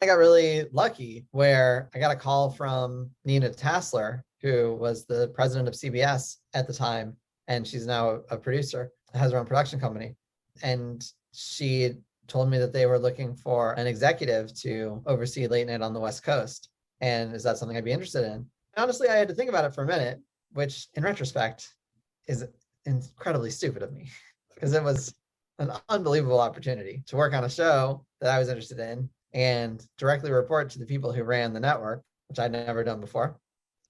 I got really lucky where I got a call from Nina Tassler, who was the president of CBS at the time, and she's now a producer, has her own production company. And she told me that they were looking for an executive to oversee late night on the West Coast. And is that something I'd be interested in? Honestly, I had to think about it for a minute, which in retrospect is incredibly stupid of me because it was an unbelievable opportunity to work on a show that I was interested in and directly report to the people who ran the network, which I'd never done before.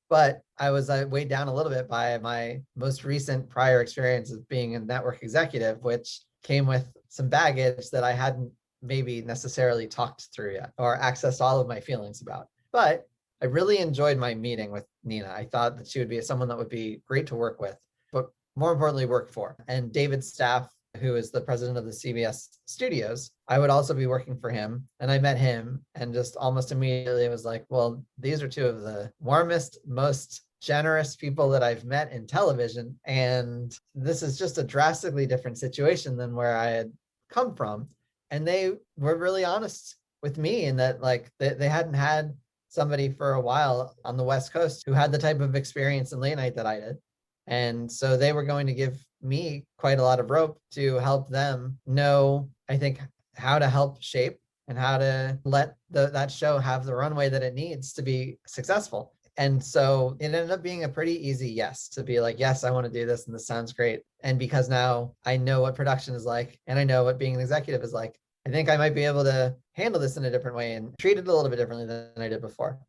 But I was weighed down a little bit by my most recent prior experience of being a network executive, which came with some baggage that I hadn't maybe necessarily talked through yet or accessed all of my feelings about. But I really enjoyed my meeting with Nina. I thought that she would be someone that would be great to work with, but more importantly, work for. And David Stapf, who is the president of the CBS studios, I would also be working for him. And I met him and just almost immediately was like, well, these are two of the warmest, most generous people that I've met in television. And this is just a drastically different situation than where I had come from. And they were really honest with me in that like they hadn't had somebody for a while on the West Coast who had the type of experience in late night that I did. And so they were going to give me quite a lot of rope to help them know, I think, how to help shape and how to let that show have the runway that it needs to be successful. And so it ended up being a pretty easy yes, to be like, yes, I want to do this and this sounds great. And because now I know what production is like and I know what being an executive is like, I think I might be able to handle this in a different way and treat it a little bit differently than I did before.